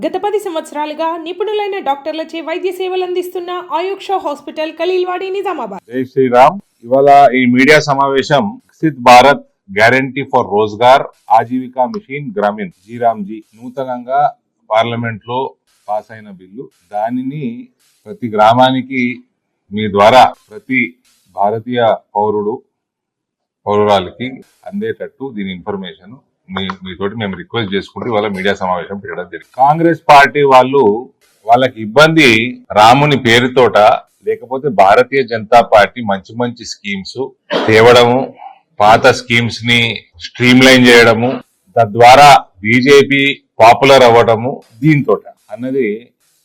గత 10 సంవత్సరాలుగా నిపుణులైన డాక్టర్లచే వైద్య సేవలు అందిస్తున్న ఆయుక్ష హాస్పిటల్ ఖలీల్వాడి నిజామాబాద్. జై శ్రీరామ్. ఇవాళ ఈ మీడియా సమావేశం Viksit Bharat guarantee for Rozgar Ajeevika mission Gramin G Ram G నూతనంగా పార్లమెంట్ లో పాస్ అయిన బిల్లు. దానిని ప్రతి గ్రామానికి మీ ద్వారా ప్రతి భారతీయ పౌరురాలకి అందేటట్టు దీని ఇన్ఫర్మేషన్ మీతోటి మేము రిక్వెస్ట్ చేసుకుంటూ ఇవాళ మీడియా సమావేశం పెట్టడం జరిగింది. కాంగ్రెస్ పార్టీ వాళ్ళకి ఇబ్బంది రాముని పేరుతోట, లేకపోతే భారతీయ జనతా పార్టీ మంచి మంచి స్కీమ్స్ తేవడము, పాత స్కీమ్స్ ని స్ట్రీమ్ లైన్ చేయడము, తద్వారా బీజేపీ పాపులర్ అవ్వడము దీంతో అన్నది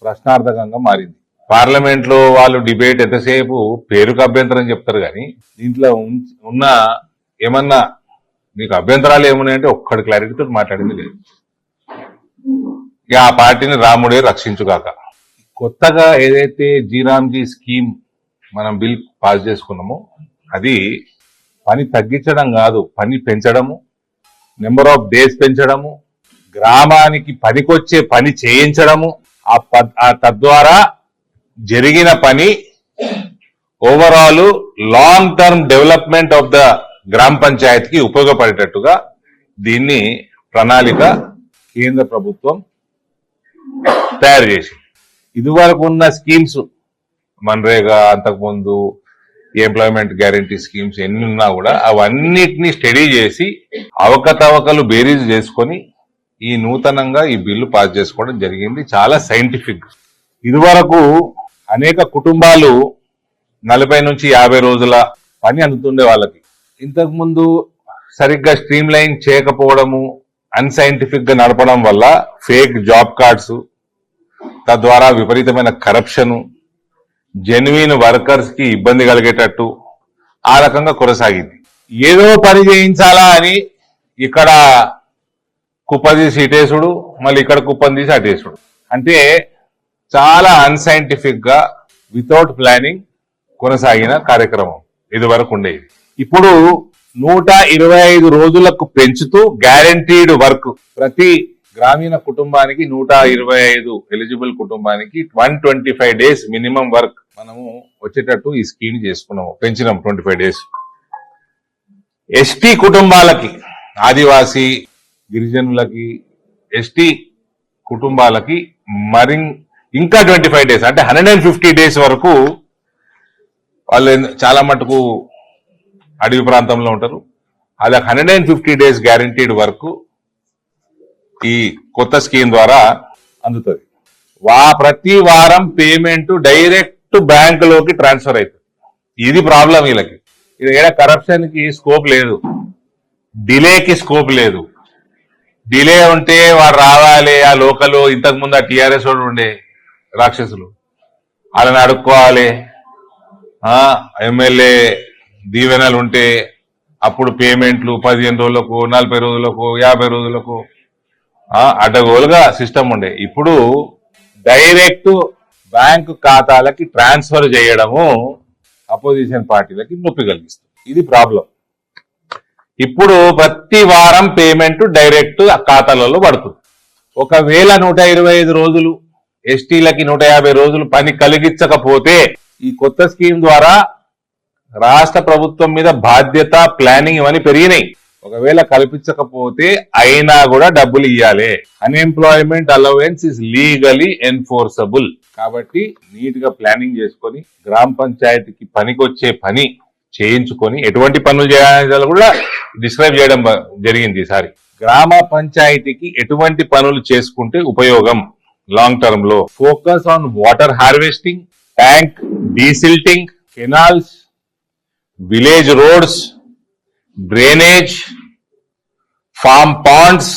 ప్రశ్నార్థకంగా మారింది. పార్లమెంట్ లో వాళ్ళు డిబేట్ ఎంతసేపు పేరుకు అభ్యంతరం చెప్తారు కానీ దీంట్లో ఉన్న ఏమన్నా మీకు అభ్యంతరాలు ఏమున్నాయంటే ఒక్కడి క్లారిటీతో మాట్లాడింది లేదు. ఇక ఆ పార్టీని రాముడే రక్షించుగాక. కొత్తగా ఏదైతే జీరామ్జీ స్కీమ్ మనం బిల్ పాస్ చేసుకున్నామో అది పని తగ్గించడం కాదు, పని పెంచడము, నెంబర్ ఆఫ్ డేస్ పెంచడము, గ్రామానికి పనికొచ్చే పని చేయించడము, తద్వారా జరిగిన పని overall long term development of the గ్రామ పంచాయతీకి ఉపయోగపడేటట్టుగా దీన్ని ప్రణాళిక కేంద్ర ప్రభుత్వం తయారు చేసింది. ఇదివరకు ఉన్న స్కీమ్స్ మన్రేగా, అంతకుముందు ఎంప్లాయ్మెంట్ గ్యారంటీ స్కీమ్స్ ఎన్ని ఉన్నా కూడా అవన్నిటినీ స్టడీ చేసి అవకతవకలు బేరీజ్ చేసుకొని ఈ నూతనంగా ఈ బిల్లు పాస్ చేసుకోవడం జరిగింది. చాలా సైంటిఫిక్. ఇదివరకు అనేక కుటుంబాలు 40 నుంచి 50 రోజుల పని అందుతుండే వాళ్ళకి. ఇంతకు ముందు సరిగ్గా స్ట్రీమ్ లైన్ చేయకపోవడము, అన్సైంటిఫిక్ గా నడపడం వల్ల ఫేక్ జాబ్ కార్డ్స్, తద్వారా విపరీతమైన కరప్షన్, జెన్యున్ వర్కర్స్ కి ఇబ్బంది కలిగేటట్టు ఆ రకంగా కొనసాగింది. ఏదో పని చేయించాలా అని ఇక్కడ కుప్పదీసి ఇటేసుడు, మళ్ళీ ఇక్కడ కుప్పం తీసి అటేసుడు, అంటే చాలా అన్సైంటిఫిక్ గా వితౌట్ ప్లానింగ్ కొనసాగిన కార్యక్రమం ఇది వరకు ఉండేది. ఇప్పుడు 125 రోజులకు పెంచుతూ గ్యారంటీడ్ వర్క్ ప్రతి గ్రామీణ కుటుంబానికి 125 ఎలిజిబుల్ కుటుంబానికి 125 డేస్ మినిమం వర్క్ మనము వచ్చేటట్టు ఈ స్కీమ్ చేసుకున్నాము, పెంచినాం 25 డేస్. ఎస్టీ కుటుంబాలకి, ఆదివాసీ గిరిజనులకి, ఎస్టీ కుటుంబాలకి ఇంకా 25 డేస్ అంటే 150 డేస్ వరకు. వాళ్ళు చాలా మటుకు అడవి ప్రాంతంలో ఉంటారు. అది 150 డేస్ గ్యారంటీడ్ వర్క్ ఈ కొత్త స్కీమ్ ద్వారా అందుతుంది. ప్రతి వారం పేమెంట్ డైరెక్ట్ బ్యాంకులోకి ట్రాన్స్ఫర్ అవుతుంది. ఇది ప్రాబ్లం వీళ్ళకి. ఇది ఏడా కరప్షన్ కి స్కోప్ లేదు, డిలేకి స్కోప్ లేదు. డిలే ఉంటే వాడు రావాలి, ఆ లోకల్ ఇంతకు ముందు ఆ టీఆర్ఎస్ వాడు ఉండే రాక్షసులు వాళ్ళని అడుక్కోవాలి. ఎమ్మెల్యే దీవెనలు ఉంటే అప్పుడు పేమెంట్లు 15 రోజులకు, 40 రోజులకు, 50 రోజులకు అడ్డగోలుగా సిస్టమ్ ఉండే. ఇప్పుడు డైరెక్ట్ బ్యాంకు ఖాతాలకి ట్రాన్స్ఫర్ చేయడము అపోజిషన్ పార్టీలకి నొప్పి కలిగిస్తుంది. ఇది ప్రాబ్లం. ఇప్పుడు ప్రతి వారం పేమెంట్ డైరెక్ట్ ఖాతాలలో పడుతుంది. ఒకవేళ 125 రోజులు ఎస్టీలకి 150 రోజులు పని కలిగించకపోతే ఈ కొత్త స్కీమ్ ద్వారా రాష్ట్ర ప్రభుత్వం మీద బాధ్యత, ప్లానింగ్ ఇవన్నీ పెరిగినాయి. ఒకవేళ కల్పించకపోతే అయినా కూడా డబ్బులు ఇవ్వాలి. Unemployment allowance is legally enforceable. కాబట్టి నీట్ గా ప్లానింగ్ చేసుకొని గ్రామ పంచాయతీకి పనికొచ్చే పని చేయించుకొని ఎటువంటి పనులు చేయాలని కూడా డిస్క్రైబ్ చేయడం జరిగింది. ఈసారి గ్రామ పంచాయతీకి ఎటువంటి పనులు చేసుకుంటే ఉపయోగం లాంగ్ టర్మ్ లో focus on water harvesting, tank desilting, canals, village roads, drainage, farm ponds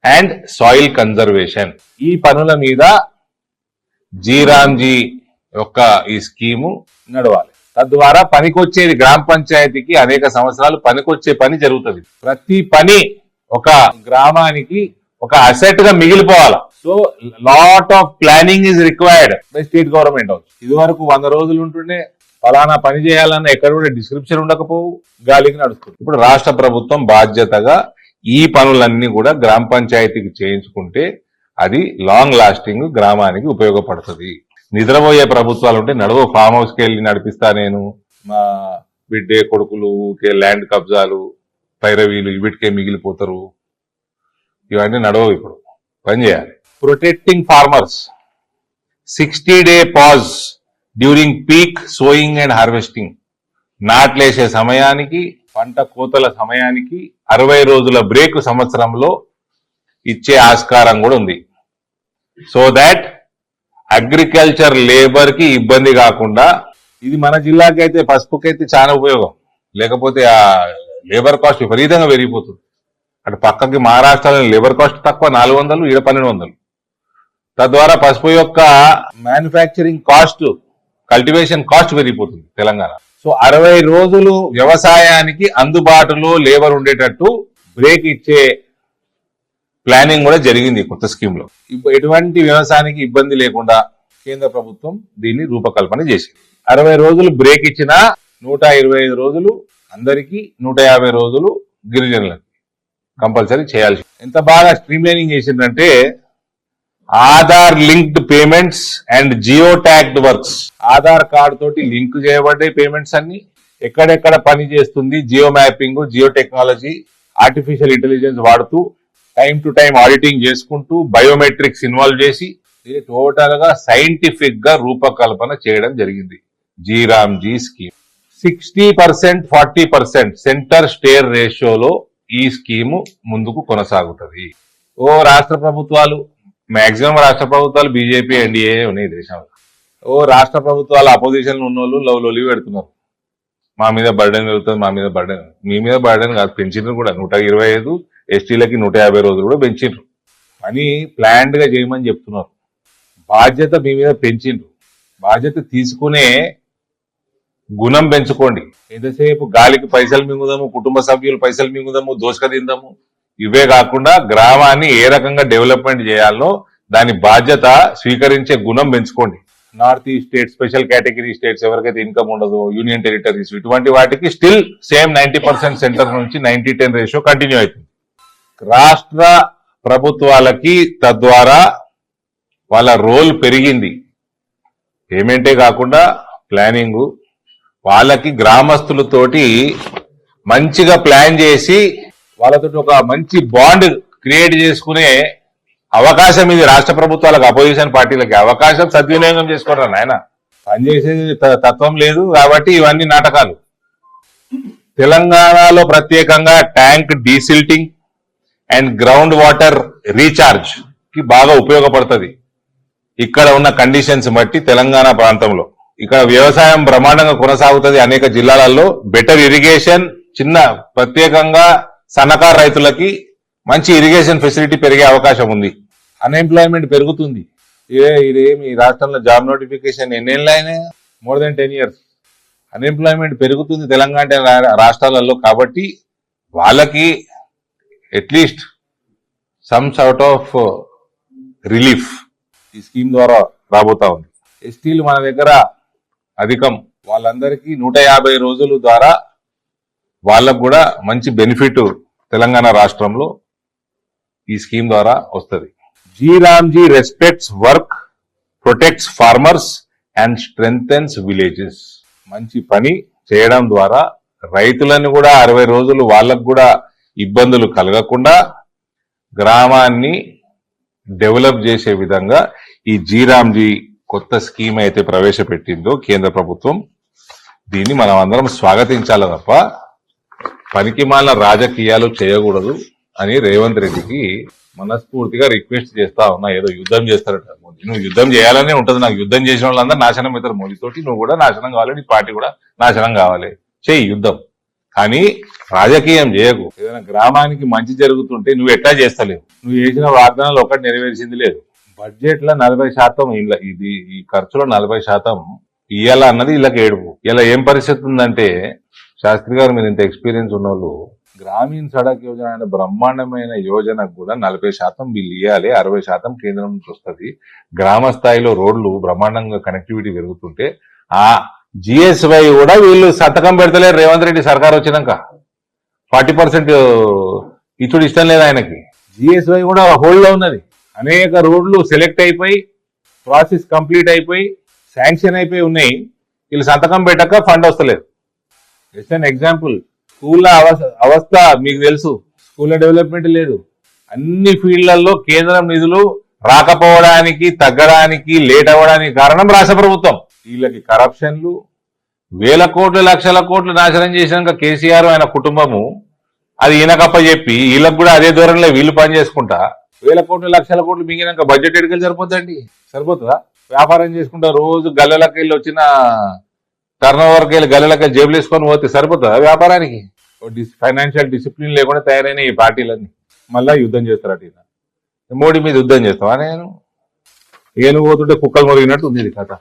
and soil conservation. ఈ పనుల మీద జీరామ్జీ యొక్క ఈ స్కీము నడవాలి. తద్వారా పనికొచ్చేది గ్రామ పంచాయతీకి అనేక సంవత్సరాలు పనికొచ్చే పని జరుగుతుంది. ప్రతి పని ఒక గ్రామానికి ఒక అసెట్ గా మిగిలిపోవాలి. So lot of planning is required by state government. ఇది వరకు 100 రోజులు ఉంటుండే, ఫలానా పని చేయాలన్న ఎక్కడ కూడా డిస్క్రిప్షన్ ఉండకపోవు, గాలికి నడుస్తుంది. ఇప్పుడు రాష్ట్ర ప్రభుత్వం బాధ్యతగా ఈ పనులన్నీ కూడా గ్రామ పంచాయతీకి చేయించుకుంటే అది లాంగ్ లాస్టింగ్ గ్రామానికి ఉపయోగపడుతుంది. నిద్రపోయే ప్రభుత్వాలు ఉంటే నడువు ఫామ్ హౌస్కి వెళ్ళి నడిపిస్తా నేను, మా బిడ్డే కొడుకులు ల్యాండ్ కబ్జాలు పైరవీలు వీటికే మిగిలిపోతారు, ఇవన్నీ నడవవు. ఇప్పుడు పని చేయాలి. Protecting farmers 60-day pause during peak sowing and harvesting. నాట్లేసే సమయానికి పంట కోతల సమయానికి 60 రోజుల బ్రేక్ సంవత్సరంలో ఇచ్చే ఆస్కారం కూడా ఉంది. సో దాట్ అగ్రికల్చర్ లేబర్ కి ఇబ్బంది కాకుండా, ఇది మన జిల్లాకి అయితే పసుపుకైతే చాలా ఉపయోగం. లేకపోతే ఆ లేబర్ కాస్ట్ విపరీతంగా పెరిగిపోతుంది. అటు పక్కకి మహారాష్ట్రలో లేబర్ కాస్ట్ తక్కువ 400, ఈడ 1200. తద్వారా పసుపు యొక్క మ్యానుఫ్యాక్చరింగ్ కాస్ట్, కల్టివేషన్ కాస్ట్ పెరిగిపోతుంది తెలంగాణ. సో 60 రోజులు వ్యవసాయానికి అందుబాటులో లేబర్ ఉండేటట్టు బ్రేక్ ఇచ్చే ప్లానింగ్ కూడా జరిగింది కొత్త స్కీమ్ లో. ఎటువంటి వ్యవసాయానికి ఇబ్బంది లేకుండా కేంద్ర ప్రభుత్వం దీన్ని రూపకల్పన చేసింది. 60 రోజులు బ్రేక్ ఇచ్చినా 125 రోజులు అందరికీ, 150 రోజులు గిరిజనులకి కంపల్సరీ చేయాల్సి. ఎంత బాగా స్ట్రీమ్ లైనింగ్ చేసిందంటే Aadhaar linked payments and geo tagged works. Aadhaar card తోటి లింక్ చేయబడ్డాయి పేమెంట్స్ అన్ని. ఎక్కడెక్కడ పని చేస్తుంది geo mapping, geo technology, artificial intelligence వాడుతూ టైం టు టైం ఆడిటింగ్ చేసుకుంటూ బయోమెట్రిక్స్ ఇన్వాల్వ్ చేసి ఇది టోటల్ గా సైంటిఫిక్ గా రూపకల్పన చేయడం జరిగింది. జీరామ్జీ స్కీమ్ 60%, 40% సెంటర్ స్టేర్ రేషియోలో ఈ స్కీము ముందుకు కొనసాగుతుంది. రాష్ట్ర ప్రభుత్వాలు, మాక్సిమం రాష్ట్ర ప్రభుత్వాలు బీజేపీ ఎన్డీఏ ఉన్నాయి దేశంలో. రాష్ట్ర ప్రభుత్వాలు అపోజిషన్ ఉన్న వాళ్ళు లొలి పెడుతున్నారు. మా మీద బర్డెన్ వెళ్తుంది, మా మీద బర్డెన్. మీ మీద బర్డెన్ కాదు, పెంచినారు కూడా. 125, ఎస్టీలకి 150 రోజులు కూడా పెంచిండ్రు. పని ప్లాన్డ్ గా చేయమని చెప్తున్నారు. బాధ్యత మీ మీద పెంచిండ్రు. బాధ్యత తీసుకునే గుణం పెంచుకోండి. ఎంతసేపు గాలికి పైసలు మింగుదాము, కుటుంబ సభ్యులు పైసలు మింగుదాము, దోసుక తిందాము, ఇవే కాకుండా గ్రామాన్ని ఏ రకంగా డెవలప్మెంట్ చేయాలో దాని బాధ్యత స్వీకరించే గుణం పెంచుకోండి. North east state, special category states ఎవరికైతే ఇన్కమ్ ఉండదు, యూనియన్ టెరిటరీస్, ఇటువంటి వాటికి స్టిల్ సేమ్ 90% సెంటర్ నుంచి 90-10 రేషియో కంటిన్యూ అవుతుంది. రాష్ట్ర ప్రభుత్వాలకి తద్వారా వాళ్ళ రోల్ పెరిగింది. పేమెంటే కాకుండా ప్లానింగ్, వాళ్ళకి గ్రామస్తులతోటి మంచిగా ప్లాన్ చేసి వాళ్ళతో ఒక మంచి బాండ్ క్రియేట్ చేసుకునే అవకాశం ఇది రాష్ట్ర ప్రభుత్వాలకు, అపోజిషన్ పార్టీలకి. అవకాశం సద్వినియోగం చేసుకోరా నాయన. పనిచేసేది తత్వం లేదు కాబట్టి ఇవన్నీ నాటకాలు. తెలంగాణలో ప్రత్యేకంగా tank desilting and ground water recharge కి బాగా ఉపయోగపడుతుంది. ఇక్కడ ఉన్న కండిషన్స్ బట్టి తెలంగాణ ప్రాంతంలో ఇక్కడ వ్యవసాయం బ్రహ్మాండంగా కొనసాగుతుంది. అనేక జిల్లాలలో బెటర్ ఇరిగేషన్, చిన్న ప్రత్యేకంగా సన్నకారు రైతులకి మంచి ఇరిగేషన్ ఫెసిలిటీ పెరిగే అవకాశం ఉంది. అన్ఎంప్లాయ్మెంట్ పెరుగుతుంది. ఇదేమి రాష్ట్రంలో జాబ్ నోటిఫికేషన్ ఎన్నేళ్ళు అయినా, మోర్ దెన్ 10 years. అన్ఎంప్లాయ్మెంట్ పెరుగుతుంది తెలంగాణ రాష్ట్రాలలో. కాబట్టి వాళ్ళకి at least some sort of relief ఈ స్కీమ్ ద్వారా రాబోతా ఉంది. ఎస్టీలు మన దగ్గర అధికం, వాళ్ళందరికీ 150 రోజుల ద్వారా వాళ్ళకు కూడా మంచి బెనిఫిట్ తెలంగాణ రాష్ట్రంలో ఈ స్కీమ్ ద్వారా వస్తుంది. G RAM G respects work, protects farmers and strengthens villages. మంచి పని చేయడం ద్వారా రైతులను కూడా 60 రోజులు వాళ్ళకు కూడా ఇబ్బందులు కలగకుండా గ్రామాన్ని డెవలప్ చేసే విధంగా ఈ జీరామ్జీ కొత్త స్కీమ్ అయితే ప్రవేశపెట్టిందో కేంద్ర ప్రభుత్వం, దీన్ని మనం అందరం స్వాగతించాలి తప్ప పనికిమాలిన రాజకీయాలు చేయకూడదు అని రేవంత్ రెడ్డికి మనస్ఫూర్తిగా రిక్వెస్ట్ చేస్తా ఉన్నా. ఏదో యుద్ధం చేస్తారట మోదీ. నువ్వు యుద్ధం చేయాలనే ఉంటుంది. నాకు యుద్ధం చేసిన వాళ్ళందరూ నాశనం అవుతారు మోదీతోటి. నువ్వు కూడా నాశనం కావాలి, నీ పార్టీ కూడా నాశనం కావాలి. చెయ్యి యుద్ధం, కానీ రాజకీయం చేయకు. ఏదైనా గ్రామానికి మంచి జరుగుతుంటే నువ్వు ఎట్లా చేస్తలేవు. నువ్వు చేసిన వాగ్దానాలు ఒకటి నెరవేర్చింది లేదు. బడ్జెట్ లో 40% ఇది, ఈ ఖర్చులో 40% ఇయ్యాల అన్నది వీళ్ళకి ఏడుపు. ఇలా ఏం పరిస్థితి ఉందంటే, శాస్త్రి గారు మీరు ఇంత ఎక్స్పీరియన్స్ ఉన్న వాళ్ళు, గ్రామీణ సడక్ యోజన అనే బ్రహ్మాండమైన యోజనకు కూడా 40% వీళ్ళు ఇవ్వాలి, 60% కేంద్రం నుంచి వస్తుంది. గ్రామ స్థాయిలో రోడ్లు బ్రహ్మాండంగా కనెక్టివిటీ పెరుగుతుంటే ఆ జిఎస్వై కూడా వీళ్ళు సంతకం పెడతలేరు. రేవంత్ రెడ్డి సర్కార్ వచ్చినాక 40% ఇచ్చుడు ఇష్టం లేదు ఆయనకి. జిఎస్వై కూడా హోల్డ్ లో ఉన్నది. అనేక రోడ్లు సెలెక్ట్ అయిపోయి ప్రాసెస్ కంప్లీట్ అయిపోయి శాంక్షన్ అయిపోయి ఉన్నాయి. వీళ్ళు సంతకం పెట్టక ఫండ్ వస్తలేదు. Just an example. స్కూళ్ళ అవస్థ మీకు తెలుసు. స్కూళ్ళ డెవలప్మెంట్ లేదు. అన్ని ఫీల్డ్లలో కేంద్రం నిధులు రాకపోవడానికి, తగ్గడానికి, లేట్ అవ్వడానికి కారణం రాష్ట్ర ప్రభుత్వం. వీళ్ళకి కరప్షన్లు, వేల కోట్లు, లక్షల కోట్లు నాశనం చేసినాక కేసీఆర్ ఆయన కుటుంబము అది ఈయనకప్ప చెప్పి వీళ్ళకి కూడా అదే ధోరణిలో వీళ్ళు పని చేసుకుంటా వేల కోట్లు, లక్షల కోట్లు మింగినాక బడ్జెట్ ఎడికెళ్ళి సరిపోతుందండి? సరిపోతుందా? వ్యాపారం చేసుకుంటా రోజు గల్లెలకి వెళ్ళి వచ్చిన టర్న్ ఓవర్కి వెళ్ళి గల్లెలకి వెళ్ళి జేబులు వేసుకొని పోతే సరిపోతుందా వ్యాపారానికి? ఫైనాన్షియల్ డిసిప్లిన్ లేకుండా తయారైన ఈ పార్టీలన్నీ మళ్ళా యుద్ధం చేస్తారట. ఈయన మోడీ మీద యుద్ధం చేస్తావా? నేను ఏను పోతుంటే కుక్కలు మొరిగినట్టు ఉంది ఇది కథ.